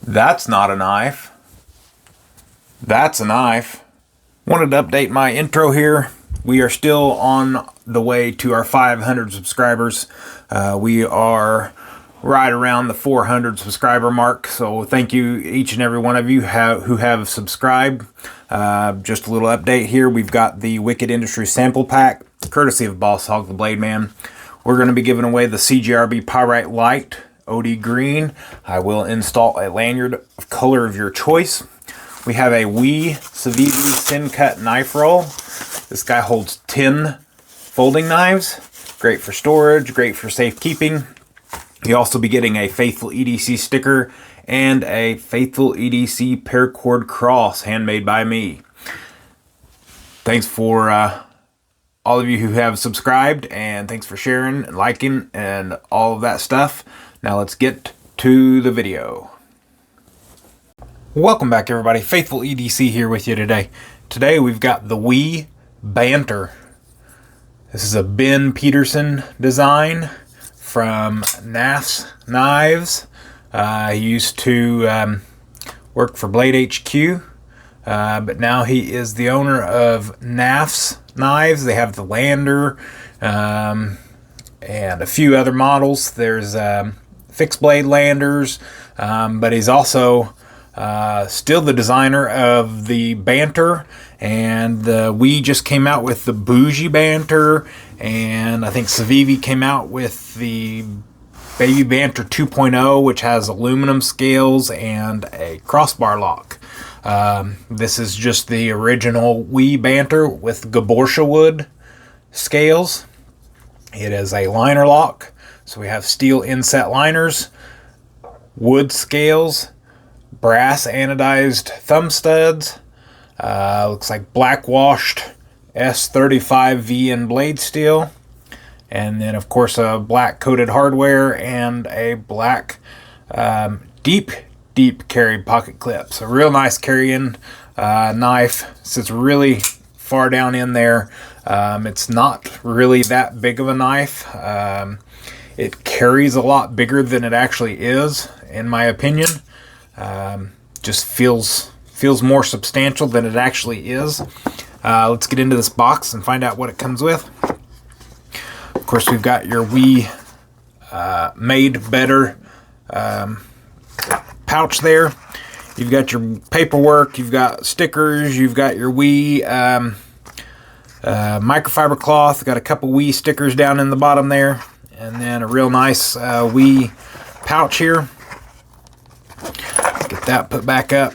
That's not a knife. That's a knife. Wanted to update my intro here. We are still on the way to our 500 subscribers. We are right around the 400 subscriber mark. So thank you each and every one of you who have subscribed. Just a little update here. We've got the Wicked Industries sample pack, courtesy of Boss Hog the Blade Man. We're going to be giving away the CGRB Pyrite Light OD Green. I will install a lanyard of color of your choice. We have a Wee Civivi Thin Cut Knife Roll. This guy holds 10 folding knives. Great for storage, great for safekeeping. You'll also be getting a Faithful EDC sticker and a Faithful EDC paracord cross handmade by me. Thanks for all of you who have subscribed, and thanks for sharing and liking and all of that stuff. Now let's get to the video. Welcome back, everybody. Faithful EDC here with you today. Today we've got the Wee Banter. This is a Ben Peterson design from Knafs Knives. He used to work for Blade HQ, but now he is the owner of Knafs Knives. They have the Lander and a few other models. There's fixed blade landers, but he's also still the designer of the Banter, and we just came out with the Bougie Banter, and I think Civivi came out with the Baby Banter 2.0, which has aluminum scales and a crossbar lock. This is just the original Wee Banter with Cuibourtia Wood Scales. It is a liner lock, so we have steel inset liners, wood scales, brass anodized thumb studs, looks like black washed S35 VN blade steel, and then of course a black coated hardware and a black deep carry pocket clip. So real nice carrying knife. Sits really far down in there. It's not really that big of a knife. It carries a lot bigger than it actually is, in my opinion. Just feels more substantial than it actually is. Let's get into this box and find out what it comes with. Of course, we've got your Wee Made Better pouch there. You've got your paperwork, you've got stickers, you've got your Wee microfiber cloth, got a couple Wee stickers down in the bottom there, and then a real nice Wee pouch here. Get that put back up,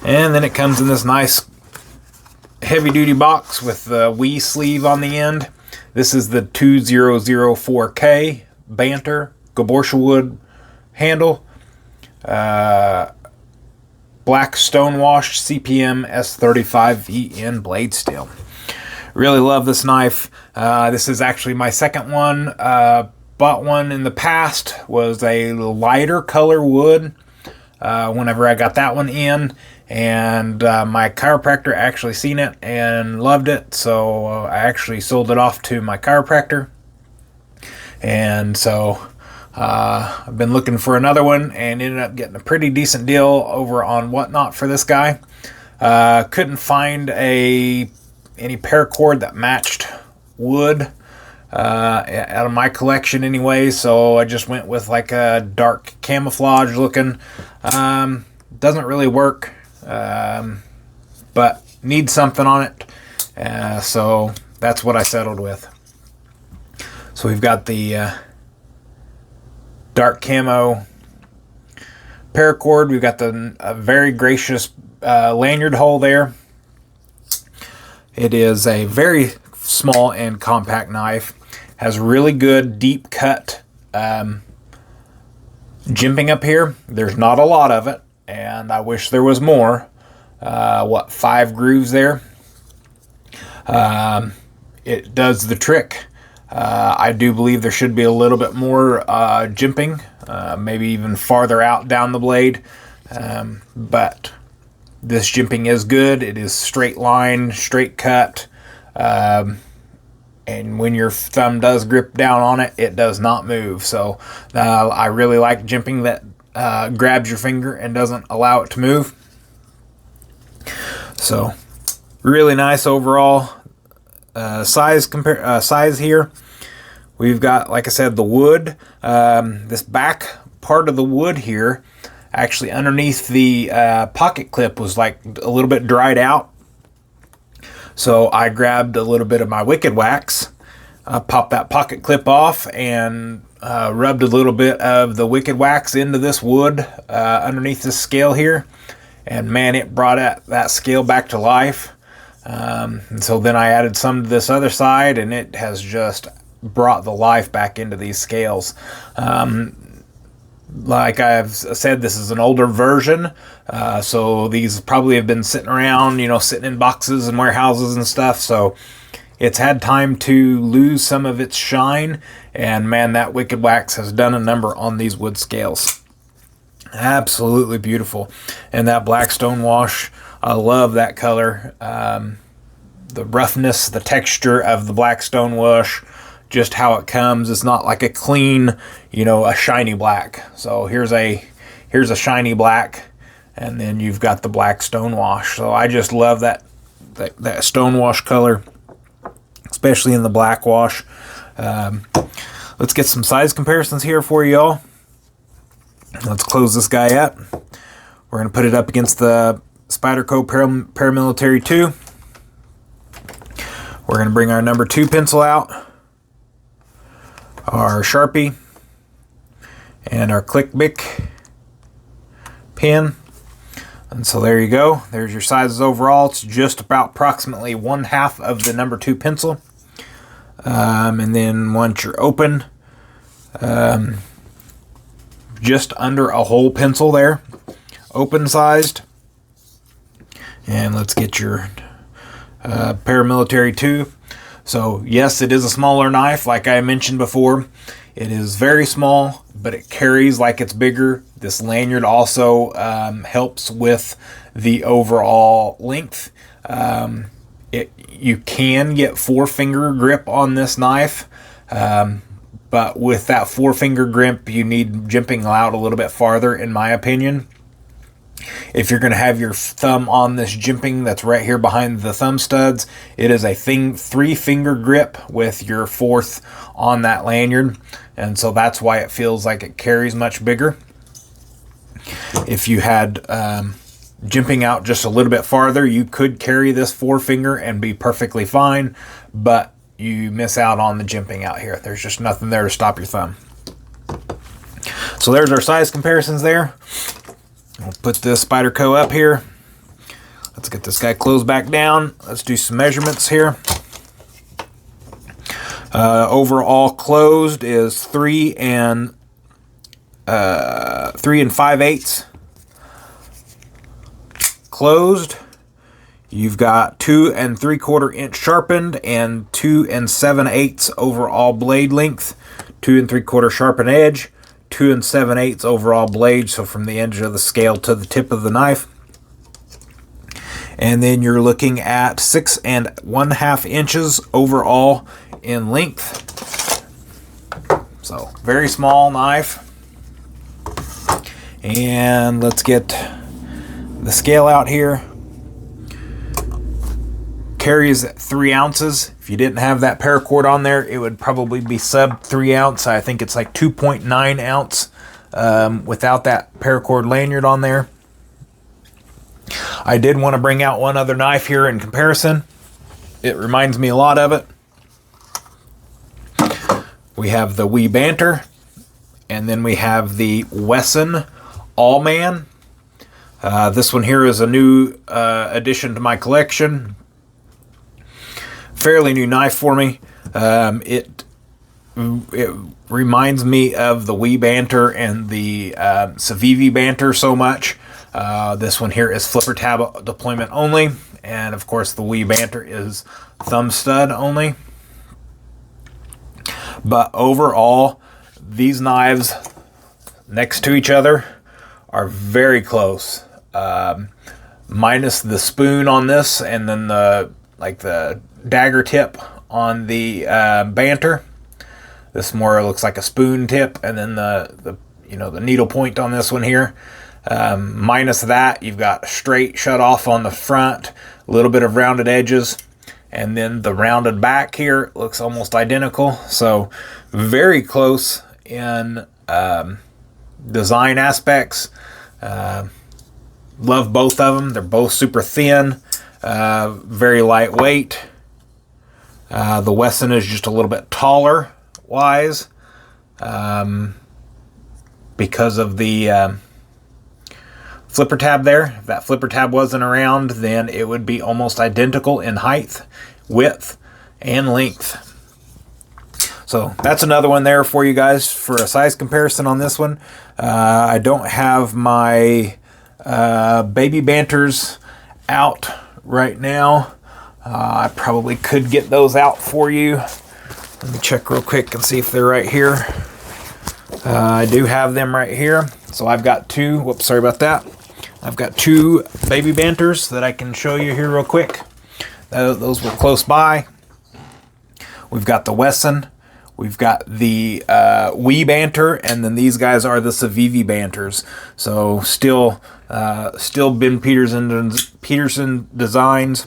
and then it comes in this nice heavy duty box with the Wee sleeve on the end. This is the 2004K Banter Cuibourtia Wood handle, black stonewashed CPM S35 VN blade steel. Really love this knife. This is actually my second one. Bought one in the past, was a lighter color wood whenever I got that one in, and my chiropractor actually seen it and loved it, so I actually sold it off to my chiropractor. And so I've been looking for another one and ended up getting a pretty decent deal over on Whatnot for this guy. Couldn't find any paracord that matched wood out of my collection anyway, so I just went with like a dark camouflage looking. Doesn't really work, but needs something on it, so that's what I settled with. So we've got the dark camo paracord. We've got the very gracious lanyard hole there. It is a very small and compact knife. Has really good deep cut jimping up here. There's not a lot of it, and I wish there was more. 5 grooves there. It does the trick. I do believe there should be a little bit more jimping, maybe even farther out down the blade, but this jimping is good. It is straight line, straight cut, and when your thumb does grip down on it, it does not move. So I really like jimping that grabs your finger and doesn't allow it to move. So really nice overall size here. We've got, like I said, the wood. This back part of the wood here, actually underneath the pocket clip, was like a little bit dried out. So I grabbed a little bit of my Wicked Wax, popped that pocket clip off, and rubbed a little bit of the Wicked Wax into this wood underneath this scale here. And man, it brought that scale back to life. And so then I added some to this other side, and it has just brought the life back into these scales. Like I've said, this is an older version, so these probably have been sitting around, sitting in boxes and warehouses and stuff, so it's had time to lose some of its shine, and man, that Wicked Wax has done a number on these wood scales. Absolutely beautiful. And that black stone wash, I love that color. The roughness, the texture of the black stone wash, just how it comes. It's not like a clean, a shiny black. So here's a shiny black, and then you've got the black stone wash. So I just love that stone wash color, especially in the black wash. Let's get some size comparisons here for y'all. Let's close this guy up. We're going to put it up against the Spyderco Paramilitary 2. We're going to bring our number 2 pencil out, our Sharpie, and our Click Bic pen. And so there you go. There's your sizes overall. It's just about approximately 1/2 of the number 2 pencil. And then once you're open, just under a whole pencil there, open sized. And let's get your Paramilitary 2. So yes, it is a smaller knife, like I mentioned before. It is very small, but it carries like it's bigger. This lanyard also helps with the overall length. You can get 4-finger grip on this knife, but with that 4-finger grip, you need jimping out a little bit farther, in my opinion. If you're going to have your thumb on this jimping that's right here behind the thumb studs, it is a 3-finger grip with your 4th on that lanyard, and so that's why it feels like it carries much bigger. If you had jimping out just a little bit farther, you could carry this 4-finger and be perfectly fine, but you miss out on the jimping out here. There's just nothing there to stop your thumb. So there's our size comparisons there. We'll put this Spyderco up here. Let's get this guy closed back down. Let's do some measurements here. Overall closed is 3 and 5/8. Closed, you've got 2 3/4 inch sharpened and 2 7/8 overall blade length, 2 3/4 sharpened edge, 2 7/8 overall blade, so from the edge of the scale to the tip of the knife. And then you're looking at 6 1/2 inches overall in length. So very small knife. And let's get the scale out here. Carries 3 ounces. If you didn't have that paracord on there, it would probably be sub 3 ounce. I think it's like 2.9 ounce without that paracord lanyard on there. I did want to bring out one other knife here in comparison. It reminds me a lot of it. We have the Wee Banter, and then we have the Wesson All-Man. This one here is a new addition to my collection. Fairly new knife for me. It reminds me of the Wee Banter and the Civivi Banter so much. This one here is flipper tab deployment only, and of course the Wee Banter is thumb stud only. But overall, these knives next to each other are very close. Minus the spoon on this, and then the dagger tip on the Banter. This more looks like a spoon tip, and then the you know, the needle point on this one here. Minus that, you've got straight shut off on the front, a little bit of rounded edges, and then the rounded back here looks almost identical. So very close in design aspects. Love both of them. They're both super thin, very lightweight. The Wesson is just a little bit taller wise, because of the flipper tab there. If that flipper tab wasn't around, then it would be almost identical in height, width, and length. So that's another one there for you guys for a size comparison on this one. I don't have my baby Banters out right now. I probably could get those out for you. Let me check real quick and see if they're right here. I do have them right here. So I've got two, whoops, sorry about that. I've got two baby Banters that I can show you here real quick. Those were close by. We've got the Wesson. We've got the Wee Banter, and then these guys are the Civivi Banters. So still Ben Peterson designs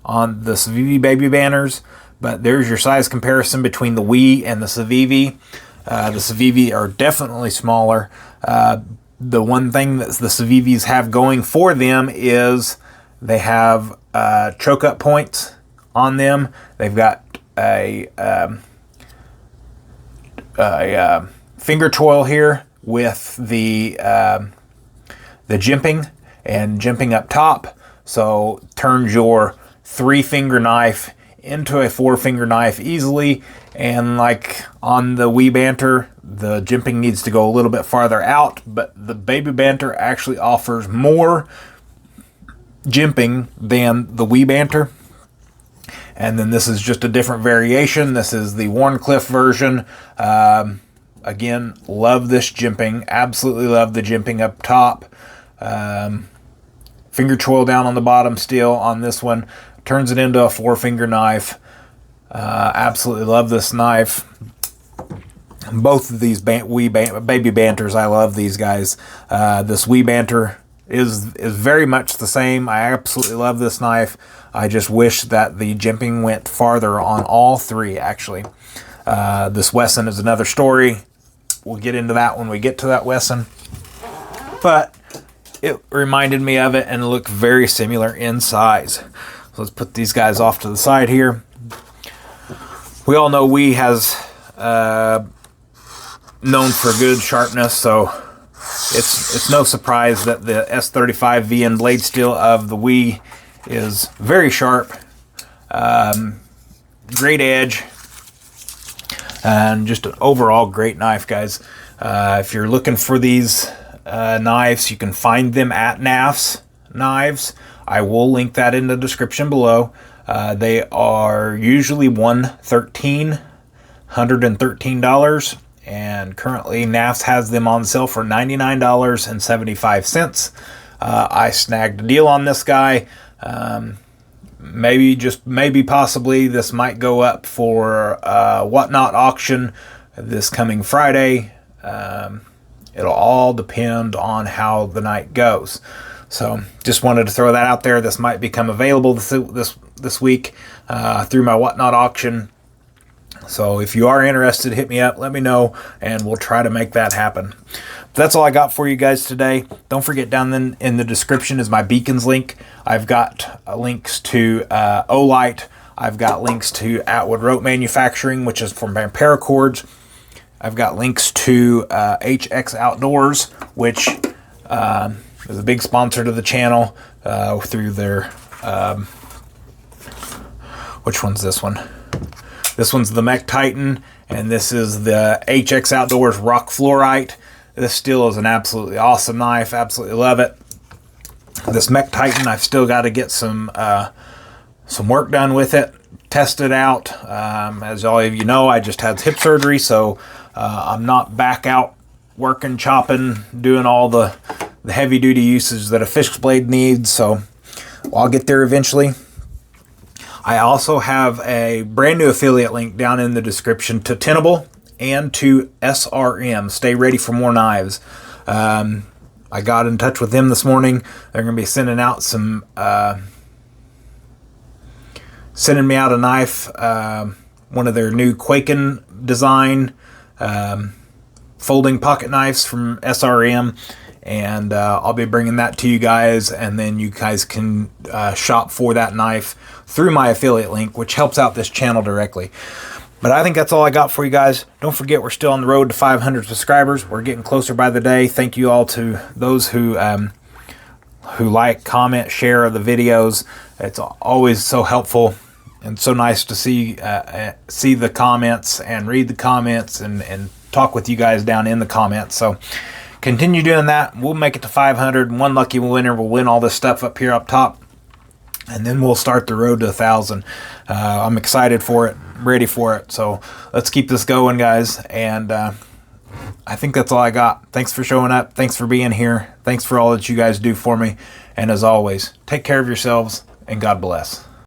on the Civivi baby Banters, but there's your size comparison between the Wee and the Civivi. The Civivi are definitely smaller. The one thing that the Civivis have going for them is they have choke up points on them. They've got a finger choil here with the jimping and jimping up top, so turns your 3-finger knife into a 4-finger knife easily. And like on the Wee Banter, the jimping needs to go a little bit farther out, but the baby Banter actually offers more jimping than the Wee Banter. And then this is just a different variation. This is the Warncliffe version. Again, love this jimping. Absolutely love the jimping up top. Finger choil down on the bottom still on this one. Turns it into a 4-finger knife. Absolutely love this knife. Both of these baby Banters, I love these guys. This Wee Banter is very much the same. I absolutely love this knife. I just wish that the jimping went farther on all three, actually. This Wesson is another story. We'll get into that when we get to that Wesson. But it reminded me of it and looked very similar in size. So let's put these guys off to the side here. We all know Wee has known for good sharpness, so it's no surprise that the S35 VN blade steel of the Wee is very sharp, great edge, and just an overall great knife, guys. If you're looking for these knives, you can find them at Knafs Knives. I will link that in the description below. They are usually $113, and currently Knafs has them on sale for $99.75. I snagged a deal on this guy. Maybe possibly this might go up for Whatnot auction this coming Friday. It'll all depend on how the night goes. So just wanted to throw that out there. This might become available this week through my Whatnot auction. So if you are interested, hit me up, let me know, and we'll try to make that happen. That's all I got for you guys today. Don't forget, down in the description is my beacons link. I've got links to Olight. I've got links to Atwood Rope Manufacturing, which is from paracords. I've got links to HX Outdoors, which is a big sponsor to the channel through their... which one's this one? This one's the Mech Titan, and this is the HX Outdoors Rock Fluorite. This still is an absolutely awesome knife. Absolutely love it. This Mech Titan, I've still got to get some work done with it, test it out. As all of you know, I just had hip surgery, so I'm not back out working, chopping, doing all the heavy-duty usage that a fish blade needs. So I'll get there eventually. I also have a brand new affiliate link down in the description to Tenable, and to SRM. Stay ready for more knives. I got in touch with them this morning. They're going to be sending out some, sending me out a knife, one of their new Quaken design folding pocket knives from SRM, and I'll be bringing that to you guys, and then you guys can shop for that knife through my affiliate link, which helps out this channel directly. But I think that's all I got for you guys. Don't forget, we're still on the road to 500 subscribers. We're getting closer by the day. Thank you all to those who like, comment, share the videos. It's always so helpful and so nice to see the comments and read the comments and talk with you guys down in the comments. So continue doing that. We'll make it to 500. One lucky winner will win all this stuff up here up top, and then we'll start the road to 1,000. I'm excited for it, ready for it. So let's keep this going, guys. And I think that's all I got. Thanks for showing up. Thanks for being here. Thanks for all that you guys do for me. And as always, take care of yourselves, and God bless.